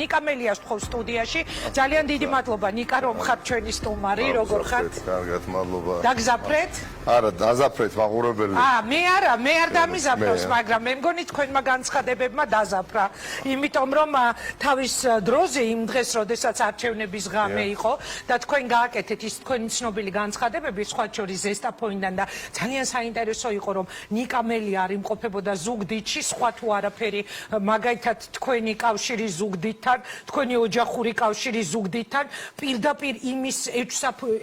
ნიკა მელიას ვთხოვ სტუდიაში. ძალიან დიდი მადლობა ნიკა რომ ხარ ჩვენი სტუმარი, როგორ ხართ? კარგად, მადლობა. დაგზაფრეთ? არა, დაზაფრეთ მაყურებელი. მე არა, მე არ დამიზაფრავს, მაგრამ მე მგონი თქვენმა განცხადებებმა დაზაფრა. იმიტომ რომ თავის დროზე იმ დღეს, როდესაც არჩევნების ღამე იყო და თქვენ გააკეთეთ ის თქვენი ცნობილი განცხადებები, სხვა შორის ზესტაფონიდან და ძალიან საინტერესო იყო რომ ნიკა მელი არ იმყოფებოდა ზუგდიდში, სხვა თუ არაფერი, მაგალითად თქვენი კავშირი ზუგდიდთან, თქვენი ოჯახური კავშირი ზუგდიდთან, პირდაპირ იმის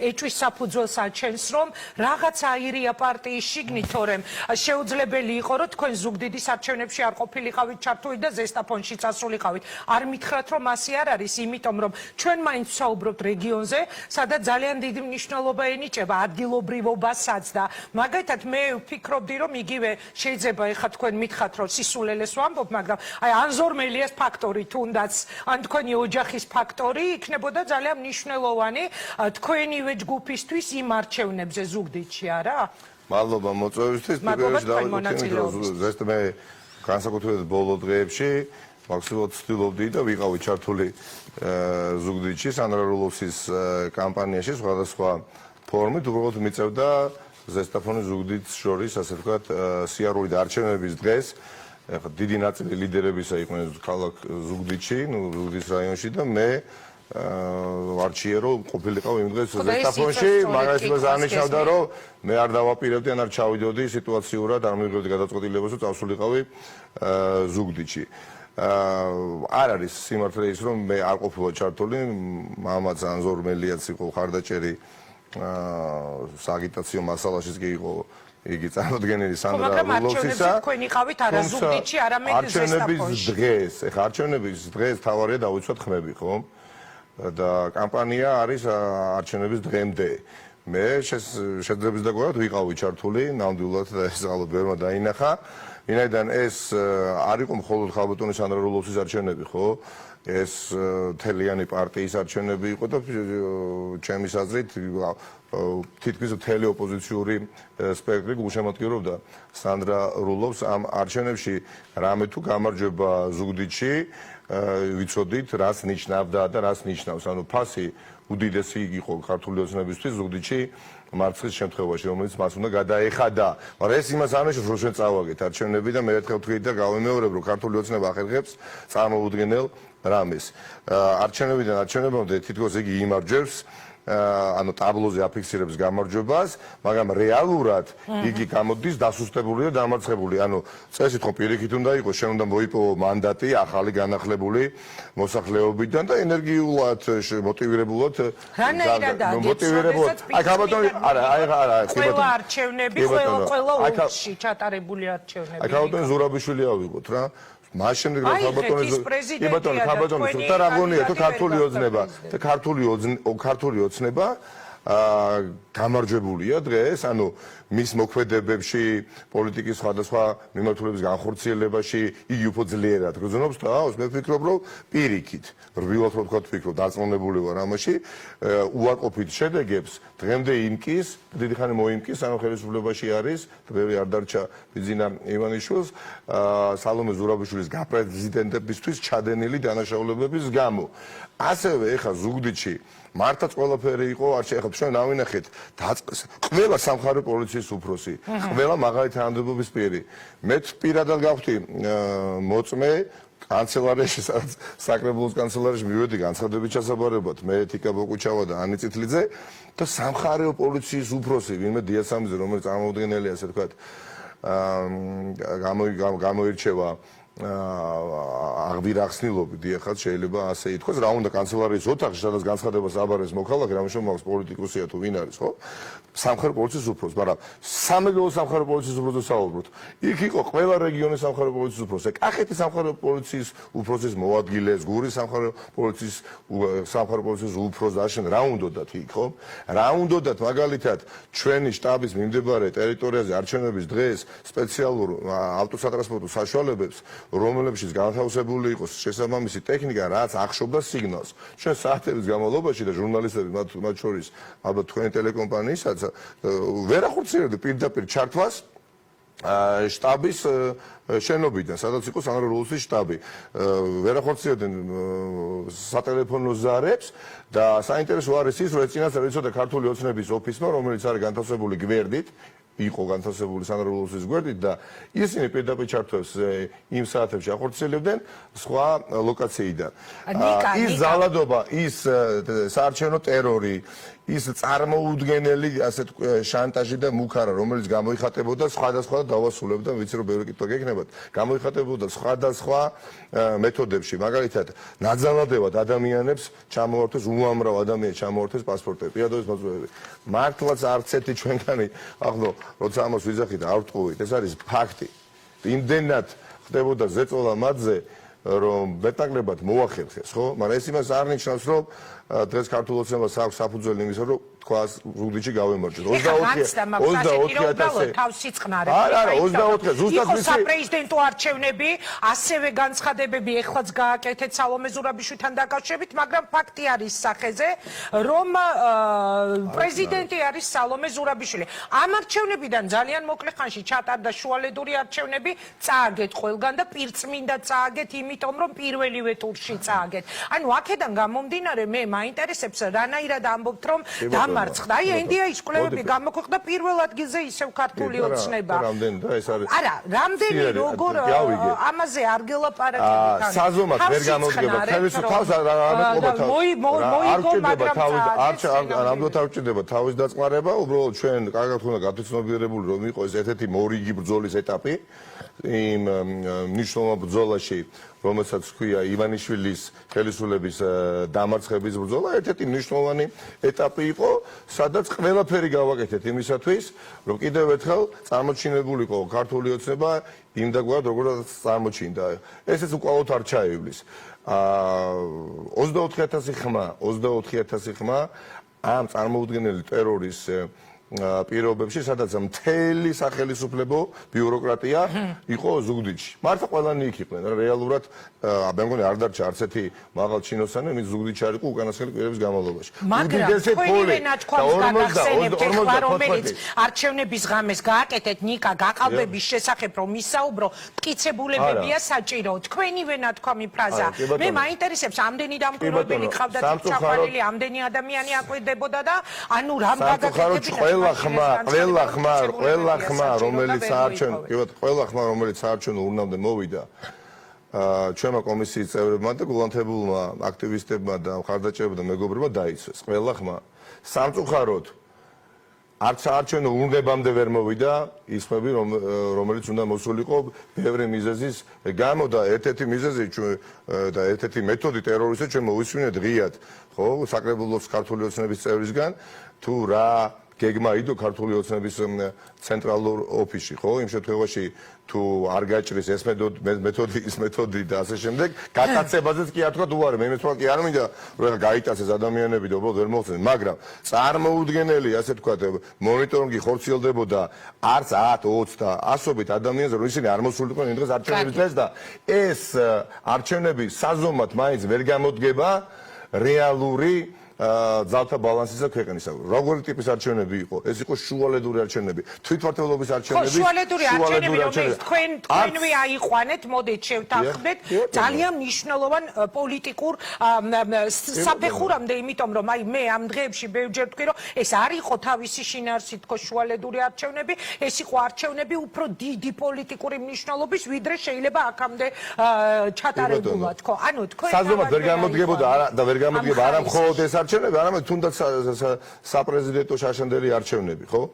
ეჭვის საფუძველს აჩენს, რომ რაღაც აირია პარტიის შიგნით, თორემ შეუძლებელი იყო, რომ თქვენ ზუგდიდის არჩევნებში არ ყოფილიყავით ჩართული და ზესტაფონში წასულიყავით. არ მითხრათ, რომ ასე არ არის, იმიტომ რომ ჩვენ მაინც ვსაუბრობთ რეგიონზე, სადაც ძალიან დიდი მნიშვნელობა ენიჭება ადგილობრივობასაც და მაგალითად მე ვფიქრობდი, რომ იგივე შეიძლება ეხლა თქვენ მითხრათ, რომ სისულელეს ვამბობ, მაგრამ აი ანზორმელიას ფაქტორი თუნდაც ან თქვენი ოჯახის ფაქტორი იქნებოდა ძალიან მნიშვნელოვანი თქვენივე ჯგუფისთვის იმ არჩევნებზე ზუგდიდში, არა? მადლობა მოწვევისთვის. ზესტ მე განსაკუთრებით ბოლო დღეებში მაქსიმალურად ვცდილობდი და ვიყავი ჩართული ზუგდიდში სანდრა რულოვსის კამპანიაში სხვადასხვა ფორმით, უბრალოდ მიწევდა ზესტაფონის ზუგდიდს შორის, ასე ვთქვათ, სიარული და არჩევნების დღეს. ეხლა დიდი ნაწილი ლიდერებისა იყვნენ ქალაქ ზუგდიდში, ზუგდიდის რაიონში და მე ვარჩიე რომ ყოფილიყავ იმ დღეს ზესტაფონში, მაგრამ ეს არნიშნავდა რომ მე არ დავაპირებდი ან არ ჩავიდოდი სიტუაციურად, არ მივიღებდი გადაწყვეტილებას რომ წავსულიყავი ზუგდიდში. არ არის სიმართლე ის რომ მე არ ყოფილა ჩართული, მამაც ანზორმელიაც იყო ხარდაჭერი სააგიტაციო მასალაშიც კი იყო იგი წარმოდგენილი სანდრა რულოვსისა. თქვენ იყავით არა ზუგდიდში, არამედ ზესტაფონში. ეხლა არჩევნების დღეს თავარია დავიცვათ ხმები, ხო? და კამპანია არის არჩევნების დღემდე. მე შეძლებს დაგვარად ვიყავი ჩართული, ნამდვილად და ეს ალბათ ბევრმა დაინახა. ვინაიდან ეს არ იყო მხოლოდ ხალბატონის სანდრა რულოვსის არჩევნები, ხო? ეს თელიანი პარტიის არჩევნები იყო და ჩემის აზრით თითქმის მთელი ოპოზიციური სპექტრი გულშემატკივრობდა სანდრა რულოვს ამ არჩევნებში. რამე თუ გამარჯვება ზუგდიდში ვიცოდით რას ნიშნავდა და რას ნიშნავს. ანუ ფასი უდიდესი იყო ქართული ოცნებისთვის ზუგდიდში მარცხის შემთხვევაში, რომელიც მას უნდა გადაეხადა. მაგრამ ეს იმას არნიშნავს, რომ ჩვენ წავაგეთ არჩევნები და მე ერთხელ ვთქვით და გავიმეორებ, რომ ქართული ოცნება ახერხებს წარმოუდგენელ რამეს. არჩევნებიდან არჩევნებამდე თითქოს იგი იმარჯვებს, ანუ ტაბლოზე აფიქსირებს გამარჯვებას, მაგრამ რეალურად იგი გამოდის დასუსტებული და დამარცხებული. ანუ წესით ხო პირიქით უნდა იყოს, შენ უნდა მოიპოვო მანდატი ახალი განახლებული მოსახლეობიდან და ენერგიულად მოტივირებულად აი ხალბატონი არა ყველა არჩევნები ყველა ოლქში ჩატარებული არჩევნები. აი ხალბატონი ზურაბიშვილი ავიღოთ რა. მას შემდეგ რა ხალბატონი და რა გონია თუ ქართული ოცნება გამარჯვებულია დღეს, ანუ მის მოქმედებებში, პოლიტიკის სხვადასხვა მიმართულების განხორციელებაში იგი უფრო ძლიერად გრძნობს თავს. მე ვფიქრობ, რომ პირიქით, რბილად რო თქვა ვფიქრობ, დარწმუნებული ვარ ამაში, უარყოფით შედეგებს დღემდე იმკის, დიდი ხანი მოიმკის, ანუ ხელისუფლებაში არის, დღევი არ დარჩა ბიძინა ივანიშვილს, სალომე ზურაბიშვილის გაპრეზიდენტებისთვის ჩადენილი დანაშაულებების გამო. ასევე ეხა ზუგდიდში მართაც ყველაფერი იყო, ეხლა ჩვენ ავინახეთ ყველა სამხარეო პოლიციის უფროსი, ყველა მაღალი თანამდებობის პირი. მე პირადად გავხდი მოწმე კანცელარიაში, საკრებულოს კანცელარიაში მივედი განცხადებით ჩასაბარებად, მე თიკა ბოკუჩავა და ანი წითლიძე და სამხარეო პოლიციის უფროსი, ვინმე დიასამიძე, რომელიც წარმოუდგენელია, ასე ვთქვათ, გამოირჩევა აღბირახსნილობით, ეხლა შეიძლება ასე ითქვას, რა უნდა კანცელარიის ოთახში, სადაც განცხადებას აბარეს მოქალაქე, რამე შემოაქვს პოლიტიკოსია თუ ვინ არის, ხო? სამხარეო პოლიციის უფროსი, მაგრამ სამეგრელოს სამხარეო პოლიციის უფროსზე საუბრობთ. იქ იყო ყველა რეგიონის სამხარეო პოლიციის უფროსი, კახეთის სამხარეო პოლიციის უფროსის მოადგილეს, გურის სამხარეო პოლიციის უფროს დაშენ, რა უნდათ იქ, ხო? რა უნდათ მაგალითად ჩვენი შტაბის მიმდებარე ტერიტორიაზე არჩევნების დღეს სპეციალურ ავტოსატრანსპორტო საშუალებებს რომელებშიც განთავსებული იყოს შესაბამისი ტექნიკა, რაც ახშობდა სიგნალს. ჩვენ საათების განმავლობაში და ჟურნალისტები მათ შორის ალბათ თქვენი ტელეკომპანიისაც ვერ ახორციელებდი პირდაპირ ჩართვას შტაბის შენობიდან, სადაც იყო სამრევლოსის შტაბი. ვერ ახორციელებდნენ სატელეფონო ზარებს და საინტერესო არის ის, რომ წინასწარ იცოდა ქართული ოცნების ოფისმა, რომელიც არის განთავსებული გვერდით, იყო განთავსებული სამრევლოსის გვერდით და ისინი პირდაპირ ჩართვებს იმ საათებში ახორციელებდნენ სხვა ლოკაციიდან. ის ზალადობა, ის საარჩევნო ტერორი, ის წარმოუდგენელი ასეთ შანტაჟი და მუქარა, რომელიც გამოიხატებოდა სხვადასხვა დავასრულებდა, ვიცი რომ ბევრი კითხვა გექნებათ, გამოიხატებოდა სხვადასხვა მეთოდებში, მაგალითად, ნაძალადებად ადამიანებს ჩამოართვეს, უამრავ ადამიანს ჩამოართვეს პასპორტები, პირადობის მოძრაობები. მართლაც არც ერთი ჩვენგანი, ახლა როცა ამას ვიძახით, არ ვტყუვით, ეს არის ფაქტი. იმდენად ხდებოდა ზეწოლა მათზე, რომ მეტნაკლებად მოახერხეს, ხო? მაგრამ ეს იმას არ ნიშნავს, რომ დღეს ქართულ ოცნებას აქვს საფუძველი იმისა, რომ თქვა ზუგდიდში გავემარჯვეთ. 24,000 თავსი წყნარები. არა, 24,000 ზუსტად ვიცი. საპრეზიდენტო არჩევნები, ასევე განცხადებები ეხლაც გააკეთეთ სალომე ზურაბიშვილთან დაკავშირებით, მაგრამ ფაქტი არის სახეზე, რომ პრეზიდენტი არის სალომე ზურაბიშვილი. ამ არჩევნებიდან ძალიან მოკლე ხანში ჩატარდა შუალედური არჩევნები, წააგეთ ყველგან და პირწმინდა წააგეთ, იმიტომ რომ პირველივე ტურში წააგეთ. ანუ აქედან გამომდინარე მე მაინტერესებს რანაირად ამბობთ რომ დამარცხდა. აი ენდიაის კვლევები გამოქვეყნდა პირველ ადგილზე ისევ ქართული ოცნება. არა, რამდენი როგორ ამაზე არ გელაპარაკებით. საზომად ვერ გამოდგება. ხელისუფლებას არ ამეთყობა თავს. მოიგო, მაგრამ ნამდვილად არ ჭირდება თავის დაწყმარება, უბრალოდ ჩვენ კარგად უნდა გათვითცნობიერებული რომ იყო ეს ერთ-ერთი მორიგი ბრძოლის ეტაპი იმ მნიშვნელოვან ბრძოლაში, რომელსაც ჰქვია ივანიშვილის ხელისუფლების დამარცხების ბრძოლა, ერთ-ერთი მნიშვნელოვანი ეტაპი იყო, სადაც ყველაფერი გავაკეთეთ იმისათვის, რომ კიდევ ერთხელ წარმოჩინებულიყო ქართული ოცნება იმ დაგვარად, როგორც წარმოჩინდა. ესეც უკვალოდ არ ჩაივლის. 24,000 ხმა ამ წარმოუდგენელი ტერორის პირობებში, სადაც მთელი სახელისუფლებო ბიუროკრატია იყო ზუგდიდში. მართლა ყველანი იქ იყვნენ, რეალურად მე მგონი არ დარჩა არც ერთი მაღალ ჩინოსანი, ვინც ზუგდიდში არ იყო უკანასკნელი კვირების განმავლობაში. მაგრამ თქვენივე ნათქვამს გაგახსენებთ ეხლა, რომელიც არჩევნების ღამეს გააკეთეთ ნიკა გაყალბების შესახებ, რომ ისაუბრო, მტკიცებულებებია საჭირო. თქვენივე ნათქვამი ფრაზა. მე მაინტერესებს, ამდენი დამკვირვებელი გყავდათ ჩაყალილი, ამდენი ადამიანი აკვირდებოდა და ანუ რამ გაგაკეთებინა ყველა ხმა, რომელიც საარჩევნო ურნამდე მოვიდა ჩვენმა კომისიის წევრებმა და გულანთებულმა აქტივისტებმა და მხარდაჭერებმა და მეგობრებმა დაიცვეს. ყველა ხმა. სამწუხაროდ არც საარჩევნო ურნებამდე ვერ მოვიდა ის ხმები, რომელიც უნდა მოსულიყო ბევრი მიზეზის გამო და ერთ-ერთი მიზეზი და ერთ-ერთი მეთოდი ტერორისტებს ჩვენ მოვისმინეთ ღიად, ხო, საკრებულოს ქართული ოცნების წევრისგან თუ რა გეგმა იდო ქართული ოცნების ცენტრალურ ოფისში, ხო? იმ შემთხვევაში თუ არ გაჭრის ეს მეთოდი და ასე შემდეგ, გატაცებაზეც კი არ თქვა უარი, მე მეთქვა კი არ მინდა რომ ეხა გაიტაცეს ადამიანები და უბრალოდ ვერ მოხსენეს, მაგრამ წარმოუდგენელი ასე თქვა მონიტორინგი ხორციელდებოდა არც 10, 20 და ასობით ადამიანზე, რომ ისინი არ მოსულიყვნენ იმ დღეს არჩევნების დღეს და ეს არჩევნები საზომად მაინც ვერ გამოდგება რეალური ძალთა ბალანსისა ქვეყნისა. Როგორი ტიპის არჩევნები იყო? ეს იყო შუალედური არჩევნები. თვითმმართველობის არჩევნები. შუალედური არჩევნები, რომელიც თქვენვე აიყვანეთ, მოდით შევთანხმდეთ, ძალიან მნიშვნელოვან პოლიტიკურ საფეხურამდე, იმიტომ რომ აი მე ამ დღეებში ბევრჯერ ვთქვი, რომ ეს არ იყო თავისი შინაარსი თქო შუალედური არჩევნები, ეს იყო არჩევნები უფრო დიდი პოლიტიკური მნიშვნელობის, ვიდრე შეიძლება აქამდე ჩატარებულა თქო. ანუ თქვენ საზომად ვერ გამოდგებოდა და ვერ გამოდგება არა მხოლოდ ეს არამედ თუნდაც საპრეზიდენტო შაშანდელი არჩევნები, ხო?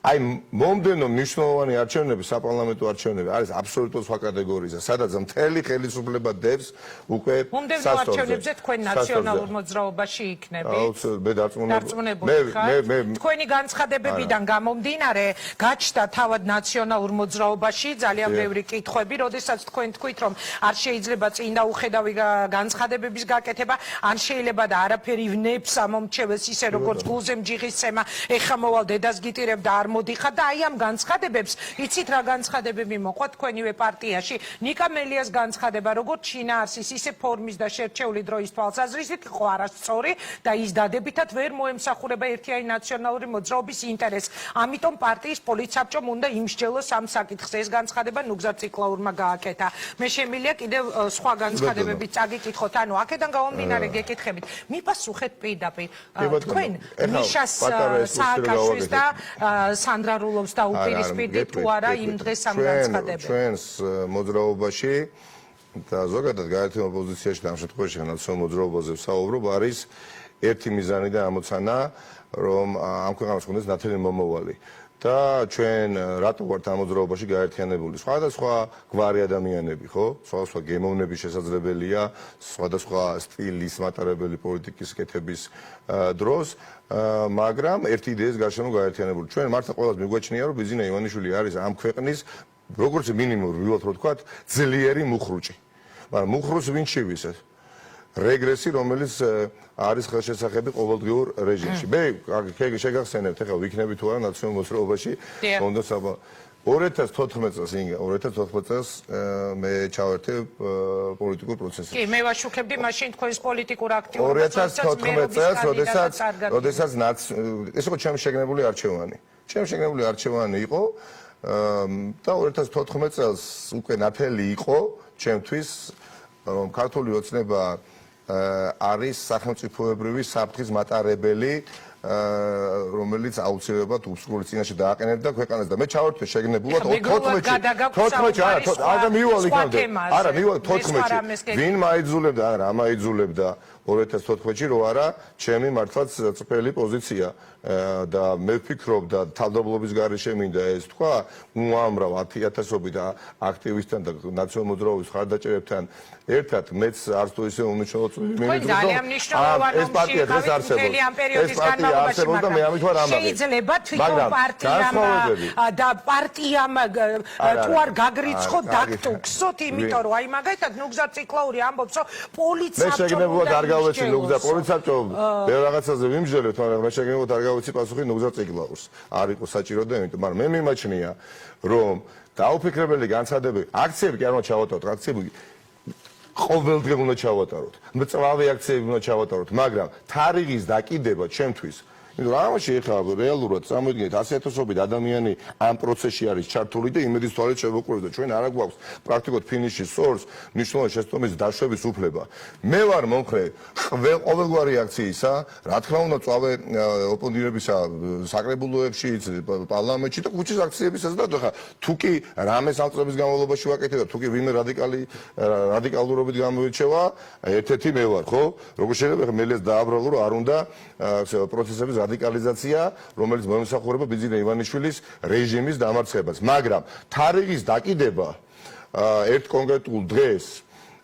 აი მომდენო მნიშვნელოვანი არჩევნები, საპარლამენტო არჩევნები არის აბსოლუტურად სხვა კატეგორიისა, სადაც მთელი ხელისუფლება დებს უკვე მომდენო არჩევნებზე თქვენ ნაციონალურ მოძრაობაში იქნებით. მე დარწმუნებული ხარ. თქვენი განცხადებებიდან გამომდინარე, გაჩნდა თავად ნაციონალურ მოძრაობაში ძალიან ბევრი კითხვები, როდესაც თქვენ თქვით, რომ არ შეიძლება წინ დაუხედავი განცხადებების გაკეთება, ან შეიძლება და არაფერი ვნებს ამომრჩევეს ისე როგორც გულზე მჯიღისცემა, ეხა მოვალ დედას გიტირებ და არ არ მოდიხარ და აი ამ განცხადებებს იცით რა განცხადებები მოყვა თქვენივე პარტიაში ნიკა მელიას განცხადება როგორც შინაარსის ისე ფორმის და შერჩეული დროის თვალსაზრისით იყო არასწორი და ის დადებითად ვერ მოემსახურება ერთიანი ნაციონალური მოძრაობის ინტერესს. ამიტომ პარტიის პოლიტსაბჭომ უნდა იმსჯელოს ამ საკითხზე. ეს განცხადება ნუგზარ ციკლაურმა გააკეთა. მე შემიძლია კიდევ სხვა განცხადებებით წაგიკითხოთ. ანუ აქედან გამომდინარე გეკითხებით. მიპასუხეთ პირდაპირ. თქვენ მიშას სააკაშვილს და სანდრა რულოვს დაუპირისპირდით თუ არა იმ დღეს ამ განცხადებებს? ჩვენს მოძრაობაში და ზოგადად გაერთიანებულ ოპოზიციაში და ამ შემთხვევაში ნაციონალურ მოძრაობაზე ვსაუბრობ არის ერთი მიზანი და ამოცანა რომ ამ ქვეყანას ჰქონდეს ნათელი მომავალი და ჩვენ რატო ვართ ამ მოძრაობაში გაერთიანებული სხვადასხვა გვარი ადამიანები ხო სხვადასხვა გემოვნები შესაძლებელია სხვადასხვა სტილის მატარებელი პოლიტიკის კეთების დროს მაგრამ ერთი იდეის გარშემო გაერთიანებული ჩვენ მართლა ყველას მიგვაჩნია რომ ბიზინა ივანიშვილი არის ამ ქვეყნის როგორც მინიმუმ ვილოთ რო თქვა ძლიერი მუხრუჭი მაგრამ მუხრუს ვინ შევისეთ რეგრესი რომელიც არის ხელშესახები ყოველდღიურ რეჟიმში. მე შეგახსენებთ ახლა ვიქნები თუ არა ნაციონალურ მოძრაობაში უნდა 2014 წელს ინგა 2014 წელს მე ჩავერთე პოლიტიკურ პროცესში. კი, მე ვაშუქებდი მაშინ თქვენს პოლიტიკურ აქტიურობას 2014 წელს, როდესაც ეს იყო ჩემი შეგნებული არჩევანი. ჩემი შეგნებული არჩევანი იყო და 2014 წელს უკვე ნათელი იყო ჩემთვის რომ ქართული ოცნება არის სახელმწიფოებრივი საფრთხის მატარებელი რომელიც აუცილებლად უსრულო წინაშე დააყენებდა ქვეყანას და მე ჩავერთვე შეგნებულად 14 ვინ მაიძულებდა არა მაიძულებდა 2014-ში რო არა ჩემი მართლაც წფელი პოზიცია და მე ვფიქრობ და თავდადებლობის გარეშე მინდა ეს თქვა უამრავ 10,000-ობით აქტივისტთან და ნაციონალურ მოძრაობის მხარდაჭერებთან ერთად მეც არც თუ ისე უმნიშვნელო წვლილი მიიღო ეს პარტია დღეს არსებობს და მე ამით ვარ ამბავი შეიძლება თვითონ პარტიამ და პარტიამ თუ არ გაგრიცხო დაგტუქსოთ იმიტომ რომ აი მაგალითად ნუგზარ ციკლაური ამბობს რომ პოლიცია გავეცი ნუგზა პოლიცია ბევრ რაღაცაზე ვიმსჯელებთ მაგრამ მე შეგნებოდ არ გავეცი პასუხი ნუგზა ციკლაურს არ იყო საჭირო და იმიტომ მაგრამ მე მიმაჩნია რომ დაუფიქრებელი განცხადებები აქციები კი არ უნდა ჩავატაროთ აქციები ყოველდღე უნდა ჩავატაროთ მწვავე აქციები უნდა ჩავატაროთ მაგრამ თარიღის დაკიდება ჩემთვის იმიტომ რომ ამაში ეხლა რეალურად წარმოიდგინეთ 100,000-ობით ადამიანი ამ პროცესში არის ჩართული და იმედის თვალით შევუყურებთ და ჩვენ არა გვაქვს პრაქტიკულად ფინიშის სორს მნიშვნელოვანი შეცდომის დაშვების უფლება. მე ვარ მომხრე ყოველგვარი აქციისა, რა თქმა უნდა წავე ოპონირებისა საკრებულოებში, პარლამენტში და ქუჩის აქციებისაც და ხა თუ კი რამე სამწლების განმავლობაში ვაკეთებ და თუ კი ვინმე რადიკალურობით გამოირჩევა, ერთ-ერთი მე ვარ, ხო? როგორ შეიძლება მელეს დააბრალო რომ არ უნდა პროცესების რადიკალიზაცია, რომელიც მოემსახურება ბიზინა ივანიშვილის რეჟიმის დამარცხებას. მაგრამ თარიღის დაკიდება ერთ კონკრეტულ დღეს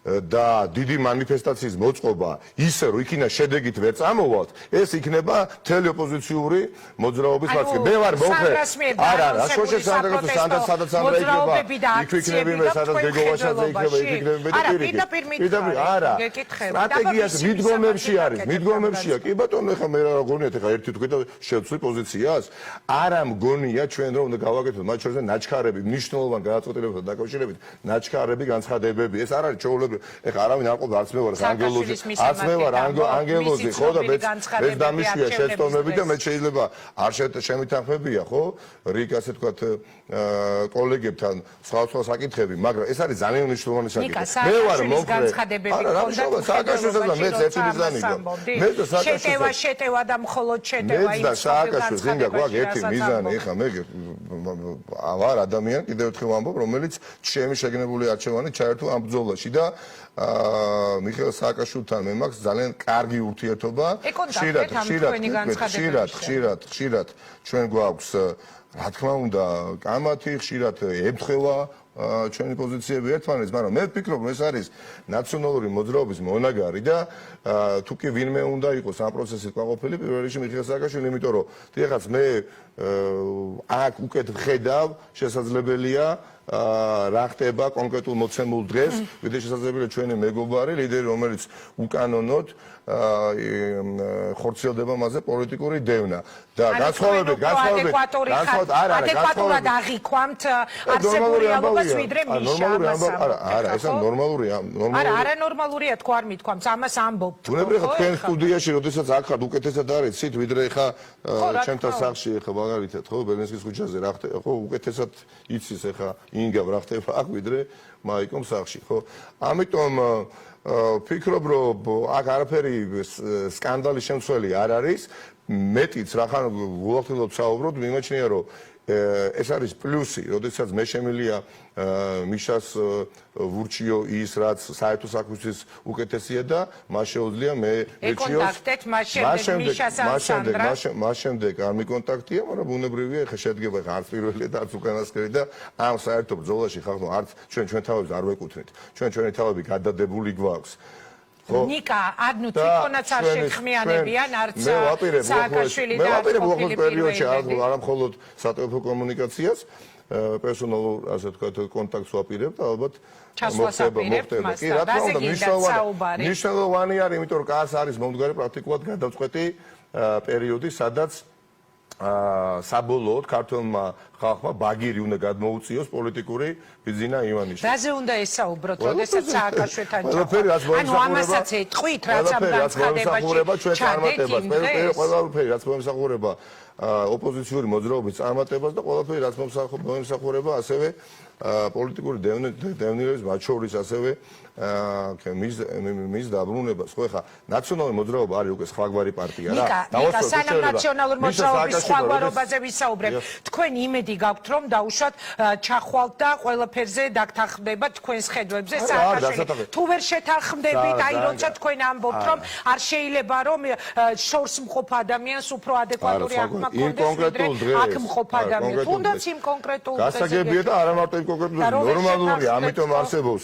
და დიდი მანიფესტაციის მოწყობა ისე რომ იქინა შედეგით ვერ წამოვალთ, ეს იქნება მთელი ოპოზიციური მოძრაობის მარცხი. მე ვარ მომხრე. არა, რაშოშე სადაც სანდრა იქნება. იქ იქნები მე სადაც გეგოვაშაძე იქნება, იქ იქნები მე და პირდაპირ. არა. სტრატეგიას მიდგომებში არის, მიდგომებშია. კი ბატონო, ეხლა მე რა გონიათ, ეხლა ერთი თქვი და შევცვლი პოზიციას. არა მგონია ჩვენ რომ უნდა გავაკეთოთ მათ შორის ნაჩქარები, მნიშვნელოვან გადაწყვეტილებებთან დაკავშირებით ნაჩქარები განცხადებები. ეს არ არის ჩვეულებრივი ეხლა არავინ არ ყოფილა არც მე ვარ ანგელოზი არც მე ვარ ანგელოზი ხო და მეც დამიშვია შეცდომები და მე შეიძლება არ შემითანხმებია ხო რიგ ასე თქვათ კოლეგებთან სხვა საკითხები მაგრამ ეს არის ძალიან მნიშვნელოვანი საკითხი მე ვარ მომხრე არა სააკაშვილს და მეც ერთი მიზანი გვაქვს მე და სააკაშვილს შეტევა და მხოლოდ შეტევა იმ სააკაშვილს ზინგა გვაქვს ერთი მიზანი ეხლა მე ვარ ადამიანი კიდევ ერთხელ ვამბობ რომელიც ჩემი შეგნებული არჩევანი ჩაერთო ამ ბრძოლაში და მიხეილ სააკაშვილთან მე მაქვს ძალიან კარგი ურთიერთობა ხშირად ჩვენ გვაქვს რა თქმა უნდა კამათი ხშირად ემთხვევა ჩვენი პოზიციები ერთმანეთს მაგრამ მე ვფიქრობ რომ ეს არის ნაციონალური მოძრაობის მონაგარი და თუ კი ვინმე უნდა იყოს ამ პროცესის კმაყოფილი პირველ რიგში მიხეილ სააკაშვილი იმიტომ რომ დღეს მე აქ უკეთ ვხედავ შესაძლებელია რა ხდება კონკრეტულ მოცემულ დღეს, ვიდრე შესაძლებელია ჩვენი მეგობარი ლიდერი, რომელიც უკანონოდ ხორციელდება მასზე პოლიტიკური დევნა. და განსხვავებით ადეკვატურად აღიქვამთ არსებულ რეალობას ვიდრე მიშა ამას არა, ეს ნორმალურია. არა ნორმალურია თქვა არ მithქვამს, ამას ამბობთ. ბუნებრივია ხა თქვენ სტუდიაში, როდესაც აქ ხართ, უკეთესად არიცით, ვიდრე ხა ჩემთან სახლში ხა მაგალითად, ხო, ბერნსკის ქუჩაზე რა ხდება, ხო, უკეთესად იცის ხა ინგა რა ხდება აქ, ვიდრე მაიკომ სახლში, ხო. ამიტომ ფიქრობ, რომ აქ არაფერი სკანდალის შემცველი არ არის. მეტიც რახან გულახდილობ საუბრობთ, მიმაჩნია რომ ეს არის პლუსი, როდესაც მე შემილია მიშას ვურჩიო ის რაც საერთო საქმისთვის უკეთესია და მას შეუძლია მე ვეჩიოს მას შემდეგ არ მიკონტაქტია, მაგრამ ბუნებრივია ხა შედგება არც პირველი და არც უკანასკნელი და ამ საერთო ბრძოლაში ხახნო არც ჩვენ თავებს არ ვეკუთვნით. ჩვენი თავები გადადებული გვაქვს. ნიკა, ანუ თვითონაც არ შეხმიანებიან არც სააკაშვილი და ყოფილი პერიოდში არა მხოლოდ სატელეფონო კომუნიკაციას, პერსონალურ, ასე ვთქვათ, კონტაქტს ვაპირებთ, ალბათ მოხდება. კი, რა თქმა უნდა, მნიშვნელოვანი არის, იმიტომ რომ კაც არის მომდგარი პრაქტიკულად გადაწყვეტი პერიოდი, სადაც საბოლოოდ ქართველმა ხალხმა ბაგირი უნდა გადმოუწიოს პოლიტიკური ბიზინა ივანიშვილს. რაზე უნდა ესაუბროთ, როდესაც სააკაშვილთან ჩავა? ანუ ამასაც ეთყვით, რაც ამ განცხადებაში ჩადეთ. ყველაფერი რაც მომსახურება ოპოზიციური მოძრაობის წარმატებას და ყველაფერი რაც მომსახურება ასევე პოლიტიკური დევნილების, მათ შორის ასევე მის დაბრუნებას. ხო, ეხა ნაციონალური მოძრაობა არის უკვე სხვაგვარი პარტია რა. ნიკა, სანამ ნაციონალური მოძრაობის სხვაგვარობაზე ვისაუბრებ, თქვენ იმედი გაქვთ, რომ დაუშვათ ჩახვალთ და ყველაფერზე დაგთანხმდება თქვენს ხედვებზე სააკაშვილი. თუ ვერ შეთანხმდებით, აი როცა თქვენ ამბობთ, რომ არ შეიძლება რომ შორს მყოფ ადამიანს უფრო ადეკვატური აღქმა კონდეს, ვიდრე აქ მყოფ ადამიანს. თუნდაც იმ კონკრეტულ დღეზე. გასაგებია და არა მარტო იმ კონკრეტულ ნორმალურია, ამიტომ არსებობს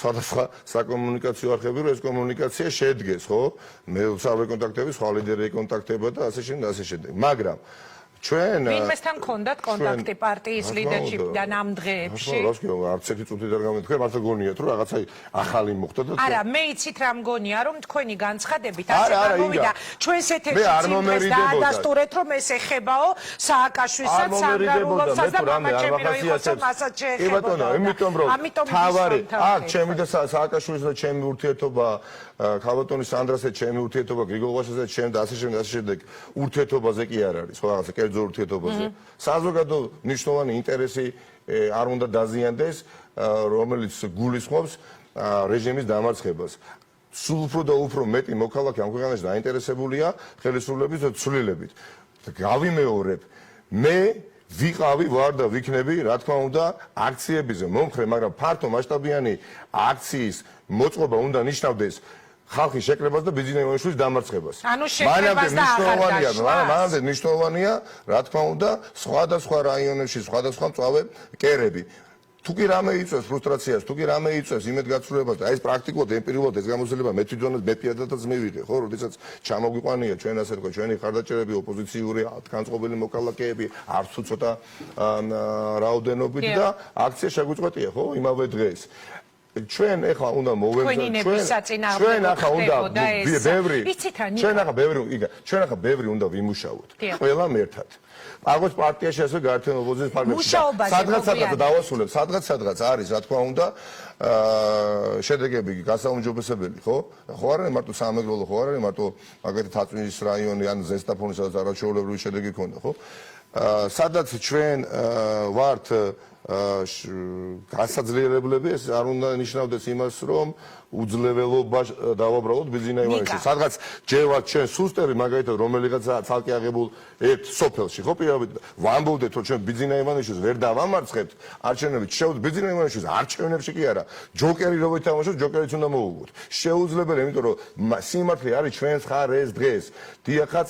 სხვადასხვა საკომუნიკაციო არხები, რომ ეს კომუნიკაცია შედგეს, ხო? მე ვსავე კონტაქტები, სხვა ლიდერები კონტაქტება და ასე შემდეგ და ასე შემდეგ. მაგრამ ჩვენ ვინმესთან გქონდათ კონტაქტი პარტიის ლიდერშიპიდან ამ დღეებში? არც ერთი წუთი არ გამეთქვია, მართლა გონიათ რომ რაღაცა ახალი მოხდა და არა, მე იცით რა მგონია, რომ თქვენი განცხადებით ასე გამოვიდა ჩვენს ეთერში და ადასტურეთ, რომ ეს ეხებაო სააკაშვილსაც, სანდრარულოვსაც და მამაჩემიროიხოსო მასაც შეეხება. კი ბატონო, იმიტომ რომ თავარი აქ ჩემი და სააკაშვილის და ჩემი ურთიერთობა, ქალბატონის სანდრასაც ჩემი ურთიერთობა, გრიგოლ ღვაშაძეც ჩემ და ასე შემდეგ ურთიერთობაზე კი არ არის, ხო რაღაცა კერძო ურთიერთობაზე. საზოგადო მნიშვნელოვანი ინტერესი არ უნდა დაზიანდეს, რომელიც გულისხმობს რეჟიმის დამარცხებას. სულ უფრო და უფრო მეტი მოქალაქე ამ ქვეყანაში დაინტერესებულია ხელისუფლების ცვლილებით. გავიმეორებ, მე ვიყავი, ვარ და ვიქნები, რა თქმა უნდა, აქციებზე მომხრე, მაგრამ ფართო მასშტაბიანი აქციის მოწყობა უნდა ნიშნავდეს ხალხის შეკრებას და ბიზნეს ივანიშვილის დამარცხებას. ანუ შეკრებას და მანამდე მნიშვნელოვანია, რა თქმა უნდა, სხვადასხვა რაიონებში, სხვადასხვა მწვავე კერები. თუ კი რამე იწვევს ფრუსტრაციას, თუ კი რამე იწვევს იმედგაცრუებას და ეს პრაქტიკულად ემპირიულად ეს გამოცდილება მე თვითონაც მე პირადადაც მივიღე, ხო, როდესაც ჩამოგვიყვანია ჩვენ ასე თქვა, ჩვენი ხარდაჭერები, ოპოზიციური განწყობილი მოქალაქეები, არც თუ ცოტა რაოდენობით და აქცია შეგვიწყვეტია, ხო, იმავე დღეს. ჩვენ ახლა უნდა ჩვენ ახლა უნდა ბევრი უნდა ვიმუშაოთ ყველამ ერთად. აღოს პარტიაში ასე გაერთიანებულ ოპოზიციის ფარგლებში სადღაც სადღაც არის რა თქმა უნდა შედეგები გასაუმჯობესებელი, ხო? ხო არ არის მარტო სამეგროლო, ხო არ არის მარტო მაგალითად თაწვინის რაიონი ან ზესტაფონის სადაც არაჩვეულებრივი შედეგი ქონდა, ხო? სადაც ჩვენ ვართ გასაძლიერებლები, ეს არ უნდა ნიშნავდეს იმას, რომ უძლეველობა დავაბრალოთ ბიზნეს ივანიშვილს. სადღაც ჯერვათ ჩვენ სუსტერი მაგალითად რომელიღაც ცალკე აღებულ ერთ სოფელში, ხო, პირავით ვამბობდეთ, რომ ჩვენ ბიზნეს ივანიშვილს ვერ დავამარცხებთ არჩევნებით. შეუძლია ბიზნეს ივანიშვილს არჩევნებში კი არა, ჯოკერი რო ვითამაშოთ, ჯოკერიც უნდა მოუგოთ. შეუძლებელი, იმიტომ რომ სიმართლე არის ჩვენს ხარ ეს დღეს. დიახაც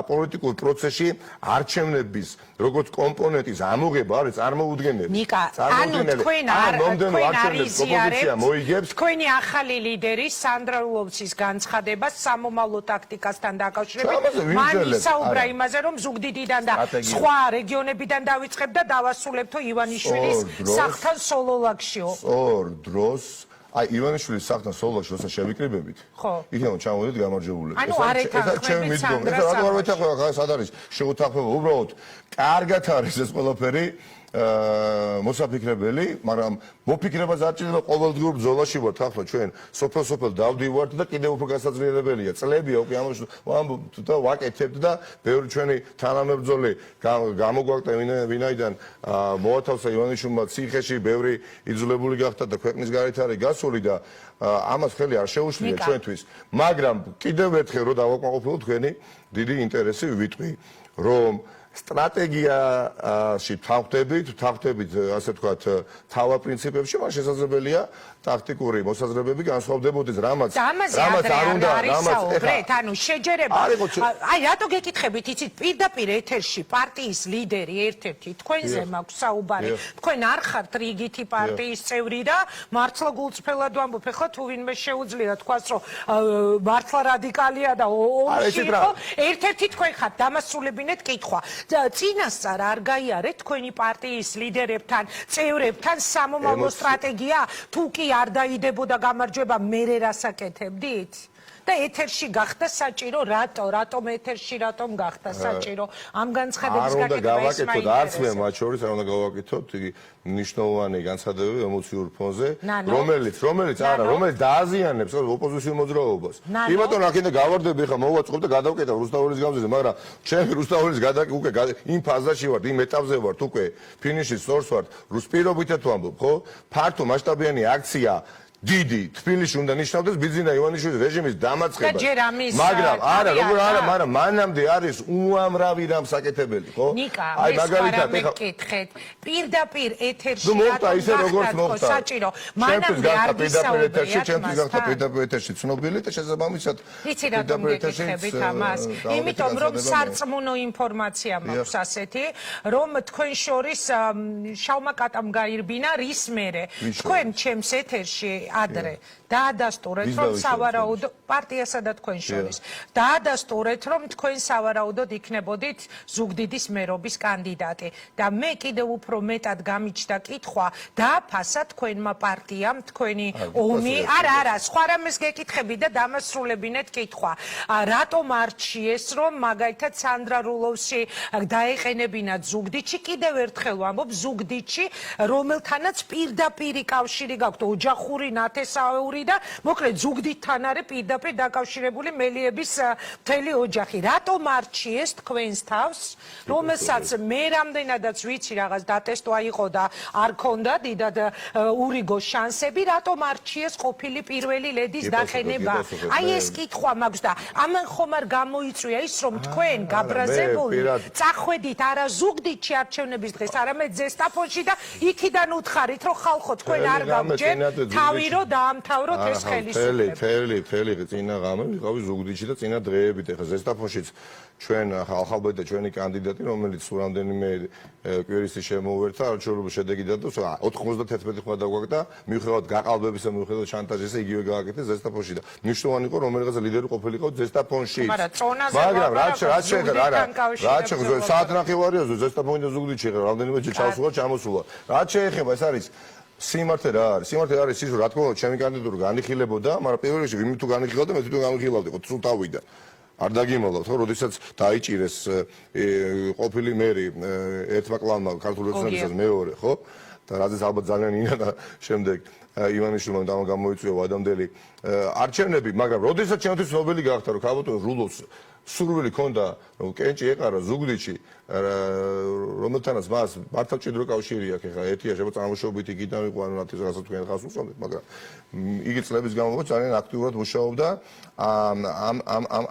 პოლიტიკურ პროცესში არჩევნების როგორც კომპონენტის ამოღება არის წარმოუდგენელი. ნიკა, ანუ თქვენ არ იზიარებთ თქვენი ახალი ლიდერის სანდრაულოვცის განცხადებას სამომავლო ტაქტიკასთან დაკავშირებით. მან ისაუბრა იმაზე, რომ ზუგდიდიდან და სხვა რეგიონებიდან დავიწყებ და დავასრულებთო ივანიშვილის სახლთან სოლოლაკშიო. ორ დროს აი ივანიშვილის სახთან სოლოში როცა შევიკრიბებით, იქნებ ჩამოვიდეთ გამარჯვებული. ანუ არ ეთანხმებით სანდრას რატომ არ ვეთანხმება, სად არის შეუთანხმება, უბრალოდ კარგად არის ეს ყველაფერი მოსაფიქრებელი, მაგრამ მოფიქრებას არ ჭირდება ყოველდღიურ ბრძოლაში ვართ ახლა ჩვენ სოფელ დავდივართ და კიდევ უფრო გასაძლიერებელია წლებია უკვე ამბობთ და ვაკეთებთ და ბევრი ჩვენი თანამებრძოლი გამოგვაკეთა ვინაიდან მოათავსა ივანიშვილმა ციხეში ბევრი იძულებული გახდა და ქვეყნის გარეთ არის გასული და ამას ხელი არ შეუშლია ჩვენთვის, მაგრამ კიდევ ერთხელ რომ დავაკმაყოფილოთ თქვენი დიდი ინტერესი ვიტყვი, რომ სტრატეგიაში თავხდებით, ასე ვთქვათ, თავარ პრინციპებში, მას შესაძლებელია ტაქტიკური მოსაზრებები განსხვავდებოდეს, რამაც არ უნდა, ანუ შეჯერება. აი, რატო გეკითხებით, იცით, პირდაპირ ეთერში პარტიის ლიდერი ერთ-ერთი თქვენზე მაქვს საუბარი. თქვენ არ ხართ რიგითი პარტიის წევრი და მართლა გულწრფელად ვამბობ, ეხლა თუ ვინმე შეუძლია თქვას, რომ მართლა რადიკალია და ომში იყო, ერთ-ერთი თქვენ ხართ, დამასრულებინეთ კითხვა. წინასწარ არ გაიარეთ თქვენი პარტიის ლიდერებთან, წევრებთან სამომავლო სტრატეგია, თუ კი არ დაიდებოდა გამარჯვება, მერე რას აკეთებდით? და ეთერში გახდა საჭირო, რატომ ეთერში რატომ გახდა საჭირო? ამ განცხადების გაკეთება ეს მაინტერესებს. არც მე მათ შორის არ უნდა გავაკეთოთ იგი მნიშვნელოვანი განცხადებები ემოციურ ფონზე, რომელიც დააზიანებს ოპოზიციურ მოძრაობას. იმათონ აქედან გავარდები ხა მოვაწყობ და გადავკეტავ რუსთაველის გამზეზე, მაგრამ ჩემი რუსთაველის უკვე იმ ფაზაში ვართ, იმ ეტაპზე ვართ უკვე, ფინიშის სწორს ვართ, რუსპირობითად ვამბობ, ხო? ფართო მასშტაბიანი აქცია დიდი თბილისში უნდა ნიშნავდეს ბიძინა ივანიშვილის რეჟიმის დამარცხებას. მაგრამ მაგრამ მანამდე არის უამრავი რამ საკეთებელი, ხო? აი მაგალითად ეხლა მეკითხეთ, პირდაპირ ეთერში რატომ საჭირო? მანამდე არ გისაუბრეთ, ჩემთვის გახდა პირდაპირ ეთერში ცნობილი და შესაბამისად იცი რატომ გეკითხებით ამას? იმიტომ რომ სარწმუნო ინფორმაცია მაქვს ასეთი, რომ თქვენ შორის შავმა კატამ გაირბინა რის მერე. თქვენ ჩემს ეთერში ადრე დაადასტურეთ, რომ სავარაუდოდ პარტიასა და თქვენ შორის დაადასტურეთ, რომ თქვენ სავარაუდოდ იქნებოდით ზუგდიდის მერობის კანდიდატი და მე კიდევ უფრო მეტად გამიჩნდა კითხვა, დააფასა თქვენმა პარტიამ თქვენი ომი, არა, სხვა რამეს გეკითხები და დამასრულებინეთ კითხვა. რატომ არჩიეს, რომ მაგალითად სანდრა რულოვსი დაეყენებინათ ზუგდიდში, კიდევ ერთხელ ვამბობ, ზუგდიდში, რომელთანაც პირდაპირი კავშირი გაქვთ, ოჯახური ნათესაური და მოკლედ ზუგდიდთან არის პირდაპირ დაკავშირებული მელიების მთელი ოჯახი. რატომ არჩიეს თქვენს თავს, რომელსაც მე რამდენადაც ვიცი რაღაც დატესტვა იყო და არ ქონდა დიდად ურიგო შანსები, რატომ არჩიეს ყოფილი პირველი ლედის დაყენება? აი ეს კითხვა მაქვს და ამან ხომ არ გამოიწვია ის, რომ თქვენ გაბრაზებული წახვედით არა ზუგდიდში არჩევნების დღეს, არამედ ზესტაფონში და იქიდან უთხარით, რომ ხალხო თქვენ არ გავჯერთ თავი რომ დაამთავროთ ეს ხელისუფლება. მთელი წინა ღამე ვიყავი ზუგდიდში და წინა დღეებით, ეხლა ზესტაფონშიც ჩვენ ახალბედა ჩვენი კანდიდატი, რომელიც რამდენიმე კვირისი შემოვერთა არჩევნების შედეგი დადოს 91 ხმა დაგვაკეთა, მიუხედავად გაყალბებისა, მიუხედავად შანტაჟისა, იგივე გააკეთეს ზესტაფონში და მნიშვნელოვანი იყო რომელიღაც ლიდერი ყოფილიყო ზესტაფონში. მაგრამ რაც შეეხება საათნახევარია ზესტაფონი და ზუგდიდში რამდენიმე ჩავსულა, ჩამოსულა. რაც შეეხება ეს არის სიმართლე რა არის? სიმართლე არის ის, რომ რა თქმა უნდა ჩემი კანდიდატურა განიხილებოდა, მაგრამ პირველ რიგში ვინ თუ განიხილავდა, მე თვითონ განიხილავდი, ხო, სულ თავიდან. არ დაგიმალავთ, ხო, როდესაც დაიჭირეს ყოფილი მერი ერთმა კლანმა ქართული ოცნებისას მეორე, ხო? და რაზეც ალბათ ძალიან ინა და შემდეგ ივანიშვილმა გამოიწვია ვადამდელი არჩევნები, მაგრამ როდესაც ჩემთვის ცნობილი გახდა, რომ ქალბატონ რულოვს სურვილი ქონდა, რომ კენჭი ეყარა ზუგდიდში, რომელთანაც მას მართალჭიდრო კავშირი აქვს, ეხლა ერთია შემოწამოშობით იქიდან იყო, ანუ რასაც თქვენ ხავს უსვამთ, მაგრამ იგი წლების განმავლობაში ძალიან აქტიურად მუშაობდა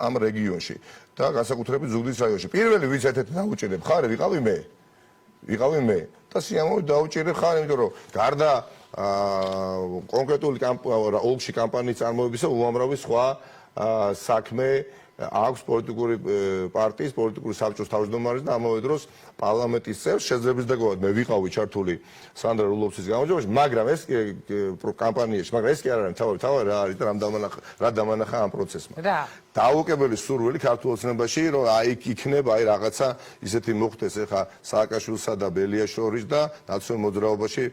ამ რეგიონში და განსაკუთრებით ზუგდიდის რაიონში. პირველი ვინც ერთ-ერთი დაუჭირე მხარე ვიყავი მე და სიამოვნებით დაუჭირე მხარე, იმიტომ რომ გარდა კონკრეტული ოლქში კამპანიის წარმოებისა უამრავი სხვა საქმე აქვს პოლიტიკური პარტიის, პოლიტიკური საბჭოს თავმჯდომარის და ამავე დროს პარლამენტის წევრს შეძლებს დაგავად მე ვიყავი ჩართული სანდრა რულოვსის გამარჯვებაში, მაგრამ ეს კამპანიაში, მაგრამ ეს კი არ არის თავი რა არის და რა დამანახა ამ პროცესმა. დაუყებელი სურვილი ქართულ ოცნებაში, რომ აი იქნება აი რაღაცა ისეთი მოხდეს ეხა სააკაშვილსა და ბელიას შორის და ნაციონალურ მოძრაობაში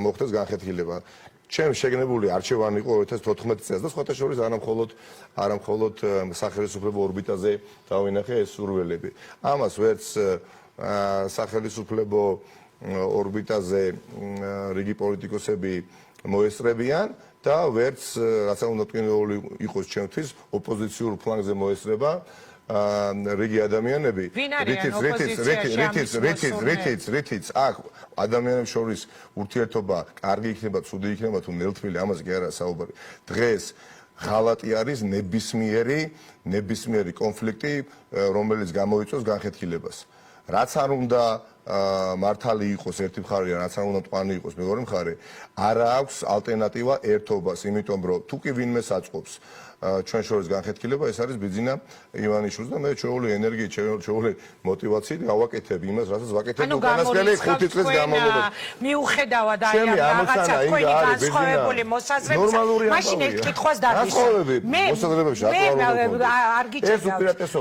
მოხდეს განხეთქილება. ჩემ შეგნებული არჩევანი იყო 2014 წელს და სხვათა შორის არა მხოლოდ სახელმწიფო ორბიტაზე დავინახე ეს სურვილები. ამას ვერც სახელმწიფო ორბიტაზე რიგი პოლიტიკოსები მოესწრებიან და ვერც რაცა უნდა ტკინეული იყოს ჩემთვის ოპოზიციურ ფლანგზე მოესწრება რიგი ადამიანები რითიც აქ ადამიანებს შორის ურთიერთობა კარგი იქნება, ცუდი იქნება თუ ნელთმილი, ამაზე კი არა საუბარი. დღეს ღალატი არის ნებისმიერი კონფლიქტი, რომელიც გამოიწვევს განხეთქილებას. რაც არ უნდა მართალი იყოს ერთი მხარე, რაც არ უნდა მტკვანი იყოს მეორე მხარე, არა აქვს ალტერნატივა ერთობას, იმიტომ რომ თუ კი ვინმე საწყობს ჩვენ შორის განხეთქილება, ეს არის ბიძინა ივანიშვილს და მე ჩვეული ენერგიით, ჩვეული მოტივაციით გავაკეთებ იმას, რასაც ვაკეთებ უკანასკნელი 5 წლის განმავლობაში. მიუხედავად აი ამ რაღაცა თქვენი განსხვავებული მოსაზრებისა, მაშინ ერთ კითხვას დავისვამ.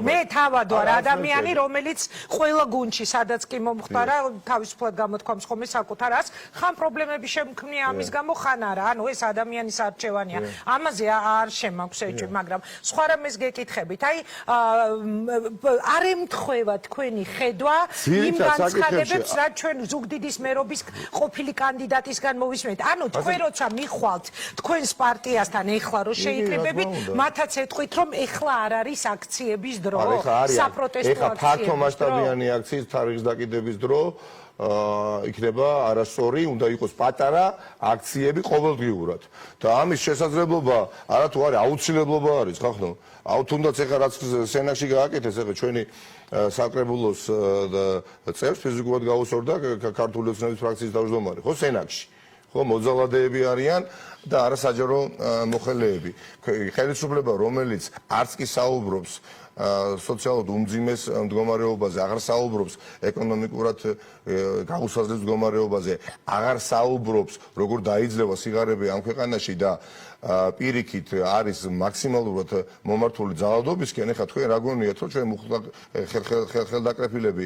მე თავად ვარ ადამიანი, რომელიც ყველა გუნდში, სადაც კი მომხდარა, თავისუფლად გამოთქვამს ხოლმე საკუთარ ას, ხან პრობლემები შემქმნია ამის გამო, ხან არა. ანუ ეს ადამიანის არჩევანია. ამაზე არ შემაქვს მაგრამ სხვა რამეს გეკითხებით. აი არ ემთხვევა თქვენი ხედვა იმ განცხადებებს, რაც ჩვენ ზუგდიდის მერობის ყოფილი კანდიდატისგან მოვისმენთ. ანუ თქვენ როცა მიხვალთ თქვენს პარტიასთან ეხლა რო შეიკრიბებით, მათაც ეტყვით, რომ ეხლა არ არის აქციების დრო, საპროტესტო აქციების დრო. ეხლა ფართო მასშტაბიანი აქციის თარიღის დაკიდების დრო იქნება არასწორი, უნდა იყოს პატარა აქციები ყოველდღიურად. და ამის შესაძლებლობა არა თუ არის, აუცილებლობა არის, ხახნო. თუნდაც ეხლა რაც სენაკში გააკეთეს, ეხლა ჩვენი საკრებულოს წევრს ფიზიკურად გაუსწორდა ქართული ოცნების ფრაქციის თავმჯდომარე, ხო, სენაკში. ხო, მოძალადეები არიან და არასაჯარო მოხელეები. ხელისუფლება, რომელიც არც კი საუბრობს სოციალურად უმძიმეს მდგომარეობაზე, აღარ საუბრობს ეკონომიკურად გაუსაზრდელ მდგომარეობაზე, აღარ საუბრობს როგორ დაიძლევა სიღარიბე ამ ქვეყანაში და პირიქით არის მაქსიმალურად მომართული ძალადობისკენ. ეხლა თქვენ რა გონიათ, რომ ჩვენ ხელდაკრეფილები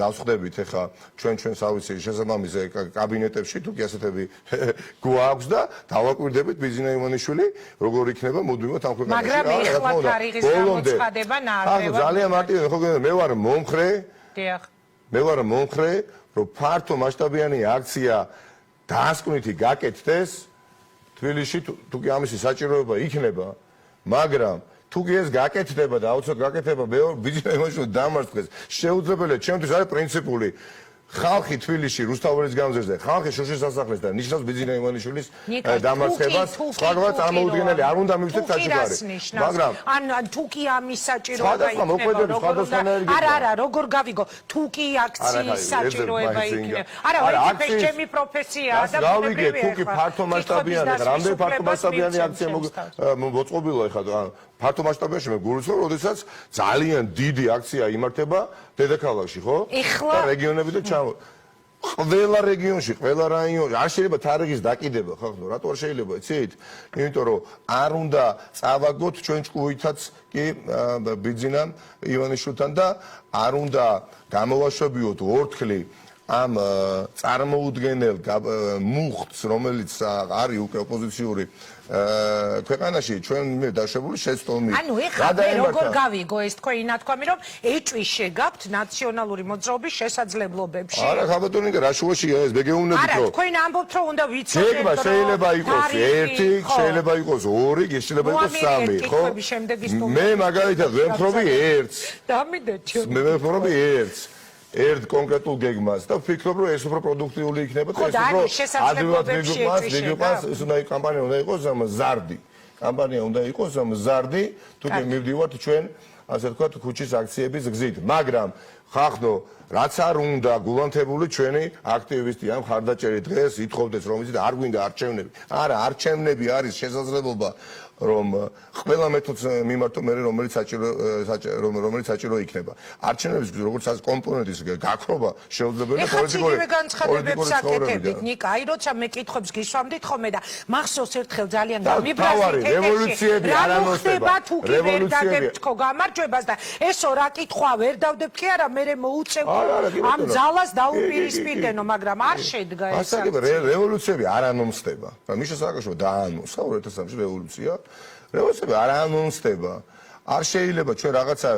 დავსხდებით ეხლა ჩვენს ავიცი შესაბამის კაბინეტებში თუ კი ასეთები გვაქვს და დავაკვირდებით ბიძინა ივანიშვილი როგორ იქნება მუდმივად ამ ქვეყანაში. მაგრამ ეხლა თარიღის გამოცხადება ნარდება. ძალიან მარტივია, ხო მე ვარ მომხრე. დიახ. მე ვარ მომხრე, რომ ფართო მასშტაბიანი აქცია დასკვნითი გაკეთდეს თბილისში, თუ კი ამისი საჭიროება იქნება, მაგრამ თუ კი ეს გაკეთდება და აუცილებლად გაკეთდება, მე ბიძინა ივანიშვილი დამარცხეს. შეუძლებელია ჩემთვის არის პრინციპული ხალხი თბილისში რუსთაველის გამზირზე, ხალხი შუშის სასახლეს და ნიშნავს ბიძინა ივანიშვილის დამარცხებას, სხვაგან წარმოუდგენელი არ უნდა მივხვდეთ საჭიროა. მაგრამ ან თუ კი ამის საჭიროება იქნება, არა, როგორ გავიგო, თუ კი აქციის საჭიროება იქნება. არა, ეს ჩემი პროფესიაა და გავიგე, თუ კი ფართო მასშტაბიანი, რამდენი ფართო მასშტაბიანი აქცია მოწყობილა ეხლა ფართო მასშტაბიაში მე გულისხმობ, როდესაც ძალიან დიდი აქცია იმართება დედაქალაქში, ხო? და რეგიონები და ყველა რეგიონში, ყველა რაიონში არ შეიძლება თარიღის დაკიდება, ხო? რატო არ შეიძლება, იცით? იმიტომ რომ არ უნდა წავაგოთ ჩვენ ჭკუითაც კი ბიძინა ივანიშვილთან და არ უნდა გამოვაშვებიოთ ორთქლი ამ წარმოუდგენელ მუხტს, რომელიც არის უკვე ოპოზიციური ქვეყანაში ჩვენ დაშვებული შეცდომით. ანუ ეხლა როგორ გავიგო ეს თქვენი ნათქვამი, რომ ეჭვი შეგაქვთ ნაციონალური მოძრაობის შესაძლებლობებში? არა, ხაბატონიკა, რა შუაშია ეს, მე გეუბნებით, რომ არა, თქვენ ამბობთ, რომ უნდა ვიცოდეთ, რომ ჯერა შეიძლება იყოს 1, შეიძლება იყოს 2, შეიძლება იყოს 3, ხო? მე მაგალითად ვემხრობი 1-ს. დამიდეთ ჩვენ. მე ვემხრობი 1-ს. ერთ კონკრეტულ გეგმას და ვფიქრობ, რომ ეს უფრო პროდუქტიული იქნება და ეს უფრო ადვილად მიგიყვანს, ეს უნდა კამპანია უნდა იყოს მზარდი. კამპანია უნდა იყოს მზარდი, თუ კი მივდივართ ჩვენ, ასე ვთქვათ, ქუჩის აქციების გზით. მაგრამ ხახნო, რაც არ უნდა გულანთებული ჩვენი აქტივისტი ამ ხარდაჭერი დღეს ითხოვდეს, რომ იცით არ გვინდა არჩევნები. არა, არჩევნები არის შესაძლებლობა რომ ყველა მეთოდს მიმართო მე რომელიც საჭირო იქნება. არჩევნების როგორც კომპონენტის გაქრობა შეუძლებელია პოლიტიკური განცხადებებს აკეთებით. ნიკა, აი როცა მე კითხვებს გისვამდით ხოლმე და მახსოვს ერთხელ ძალიან გამიბრაზეთ რევოლუციები არ ამოსდება. თუ კი ვერ დადებთ ხო გამარჯვებას და ესო რა კითხვა ვერ დავდებთ კი არა მე მოუწევთ ამ ძალას დაუპირისპირდენო მაგრამ არ შედგა ეს. ასაკები რევოლუციები არ ანონსდება. მიშა სააკაშვილმა დაანონსა 2003 რევოლუცია. რევოლუციები არ ანონსდება. არ შეიძლება ჩვენ რაღაცა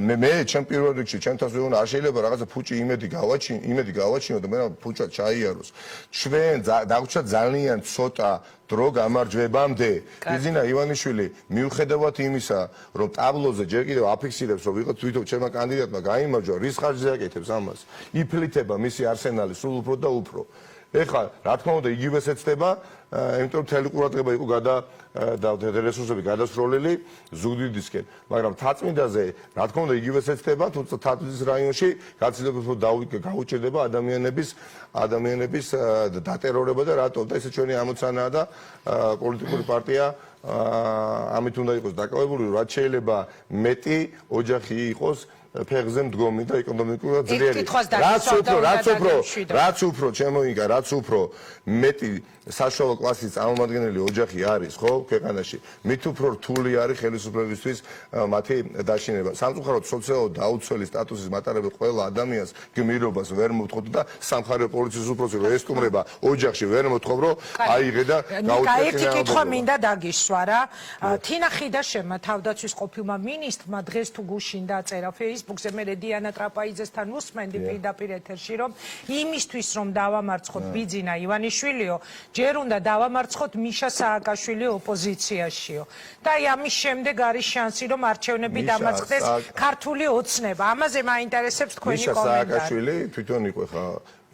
მე ჩემ პირველ რიგში ჩემთან ვეუბნა არ შეიძლება რაღაცა ფუჭი იმედი გავაჩინო და მე ფუჭად ჩაიაროს. ჩვენ დაგვჭა ძალიან ცოტა დრო გამარჯვებამდე. ბიზინა ივანიშვილი მიუხედავად იმისა რომ ტაბლოზე ჯერ კიდევ აფიქსირებს რომ ვიღაც თვითონ ჩემმა კანდიდატმა გაიმარჯვა რის ხარჯზე აკეთებს ამას. იფლითება მისი არსენალი სულ უფრო და უფრო. ეხლა რა თქმა უნდა იგივეს ეცდება იმიტომ რომ მთელი ყურადღება იყო და რესურსები გადასროლილი ზუგდიდისკენ მაგრამ თაწმინდაზე რა თქმა უნდა იგივეს ეცდება თუმცა თაწმინდის რაიონში გაცილებით გაუჭირდება ადამიანების დატერორება და რატო და ესე ჩვენი ამოცანაა და პოლიტიკური პარტია ამით უნდა იყოს დაკავებული რაც შეიძლება მეტი ოჯახი იყოს ფეხზე მდგომი და ეკონომიკურად ძლიერი. რაც უფრო ჩემოიგა, რაც უფრო მეტი საშუალო კლასის წარმომადგენელი ოჯახი არის, ხო, ქვეყანაში, მით უფრო რთული არის ხელისუფლებისთვის მათი დაშინება. სამწუხაროდ სოციალურად დაუცველი სტატუსის მატარებელ ყველა ადამიანს გმირობას ვერ მოთხოვთ და სამხარეო პოლიციის უფროსი რომ ესტუმრება ოჯახში ვერ მოთხოვ რომ აიღე და გაუწია. ერთი კითხვა მინდა დაგისვა რა. თინა ხიდაშემა თავდაცვის ყოფილმა მინისტრმა დღეს თუ გუშინ დაწერა Facebook-ზე მე დიანა ტრაპაიძესთან უსმენდი პირდაპირ ეთერში რომ იმისთვის რომ დავამარცხოთ ბიძინა ივანიშვილიო ჯერ უნდა დავამარცხოთ მიშა სააკაშვილი ოპოზიციაშიო და აი ამის შემდეგ არის შანსი რომ არჩევნები დამარცხდეს ქართული ოცნება ამაზე მაინტერესებს თქვენი კომენტარი. მიშა სააკაშვილი თვითონ იყო ხა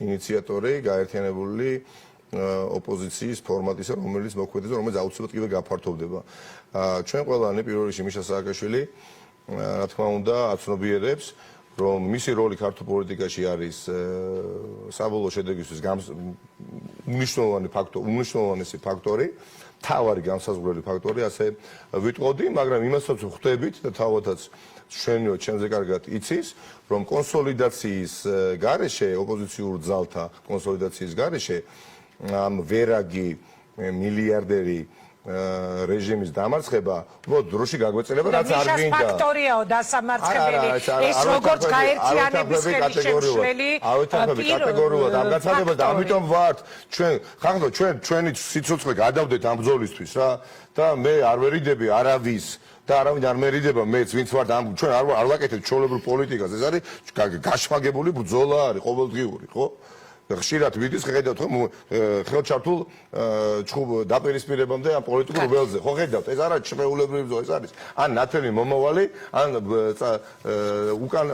ინიციატორი გაერთიანებული ოპოზიციის ფორმატისა რომელიც მოქმედებს და რომელიც აუცილებლად კიდევ გაფართოვდება. ჩვენ ყველანი პირველ რიგში მიშა სააკაშვილი რა თქმა უნდა აცნობიერებს რომ მისი როლი ქართულ პოლიტიკაში არის საბოლოო შედეგისთვის უმნიშვნელოვანესი ფაქტორი, თავარი განსაზღვრელი ფაქტორი, ასე ვიტყოდი, მაგრამ იმასაც ვხვდებით და თავადაც ჩვენიო ჩემზე კარგად იცის, რომ კონსოლიდაციის გარეშე, ოპოზიციურ ძალთა კონსოლიდაციის გარეშე ამ ვერაგი მილიარდერი რეჟიმის დამარცხება უბრალოდ დროში გაგვეწელება რაც არ გინდა. მიშას ფაქტორიაო დასამარცხებელი. ეს როგორც გაერთიანების ხელშემშლელი კატეგორიულად ამ განცხადებას და ამიტომ ვართ ჩვენ ხახდო ჩვენი სიცოცხლე გადავდეთ ამ ბრძოლისთვის რა და მე არ ვერიდები არავის და არავინ არ მერიდება მეც ვინც ვართ ამ ჩვენ არ ვაკეთებთ ჩვეულებრივ პოლიტიკას ეს არის გაშმაგებული ბრძოლა არის ყოველდღიური ხო ხშირად ვიდის ხედავთ ხო ხელჩართულ დაპირისპირებამდე ამ პოლიტიკურ ველზე ხო ხედავთ ეს არა ჩვეულებრივი ბრძოლა ეს არის ან ნათელი მომავალი ან უკან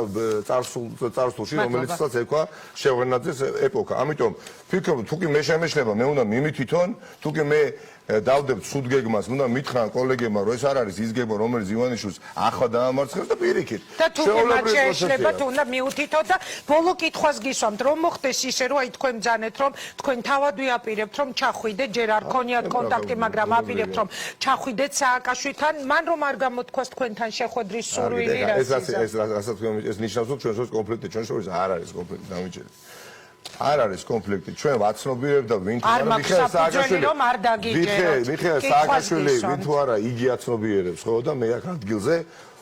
წარსულში რომელიცაც ეკვა შეღვენაძეს ეპოქა ამიტომ ფიქრობ თუ კი მე შემეშლება მე უნდა მიმითითონ თუ კი მე დავდებთ სუდგეგმას, უნდა მითხრან კოლეგებმა, რომ ეს არ არის ის გეგმა, რომელიც ივანიშვილს ახლა დაამარცხებს და პირიქით. და თუ კი შეიძლება თუ უნდა მიუთითოთ და ბოლო კითხვას გისვამთ, რომ მოხდეს ისე, რომ აი თქვენ ბძანეთ, რომ თქვენ თავად ვიაპირებთ, რომ ჩახვიდეთ, ჯერ არ ქონიათ კონტაქტი, მაგრამ აპირებთ, რომ ჩახვიდეთ სააკაშვილთან, მან რომ არ გამოთქვას თქვენთან შეხვედრის სურვილი რა ეს რასაც თქვენ ეს ნიშნავს, რომ ჩვენ შორის კონფლიქტი ჩვენ შორის არ არის კონფლიქტი დამიჯერეთ. არ არის კონფლიქტი ჩვენ ვაცნობიერებ და ვინ თუ არა მიხეილ სააკაშვილი რომ არ დაგიჯეროთ მიხეილ სააკაშვილი ვინ თუ არა იგი აცნობიერებს ხო და მე აქ ადგილზე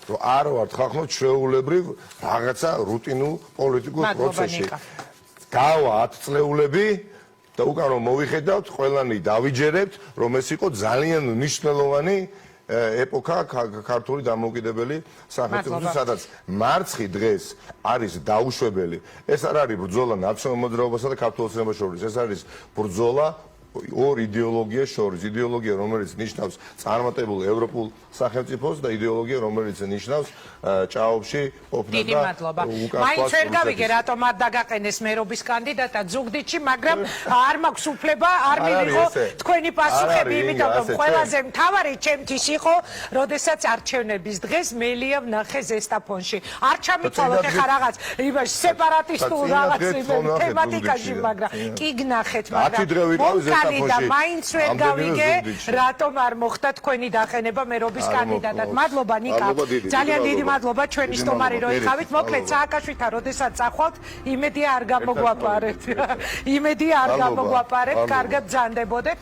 რომ არ ვარ ხახნო ჩვეულებრივ რაღაცა რუტინულ პოლიტიკურ პროცესში გავა 10 წლეულები და უკან რომ მოვიხედავთ ყველანი დავიჯერებთ რომ ეს იყო ძალიან მნიშვნელოვანი ეპოქა ქართული დამოუკიდებელი სახელმწიფოს სადაც მარცხი დღეს არის დაუშვებელი ეს არ არის ბრძოლა ნაციონალურ მოძრაობასა და ქართულ ოცნებას შორის ეს არის ბრძოლა ორ იდეოლოგიას შორის იდეოლოგია რომელიც ნიშნავს წარმატებულ ევროპულ სახელმწიფოს და იდეოლოგია რომელიც ნიშნავს ჭაობში ყოფნა და მაინც ვერ გავიგე რატომ არ დაგაყენეს მერობის კანდიდატად ზუგდიდში მაგრამ არ მაქვს უფლება არ მივიღო თქვენი პასუხები იმიტომ რომ ყველაზე მთავარი ჩემთვის იყო როდესაც არჩევნების დღეს მელია ვნახე ზესტაფონში არ ჩამიცვალოთ ახლა რაღაც იმაში სეპარატისტულ რაღაც თემატიკაში მაგრამ კი გნახეთ მაგრამ მაღალი და გასაფოში, მაინც ვერ ამდენივე გავიგე, ზუგდიდში. რატომ არ მოხდა თქვენი დახენება მერობის არ კანდიდატად. მოხდა. მადლობა ნიკა. მადლობა დიდი, ძალიან დიდი დიდი მადლობა. მადლობა ჩვენი დიდი სტუმარი რო მადლობა, იყავით. პირიქით, მოკლედ მადლობა. სააკაშვილთან როდესაც წახვალთ, იმედია არ გამოგვაპარეთ. იმედია არ მადლობა, გამოგვაპარეთ, მადლობა. კარგად ბრძანდებოდეთ.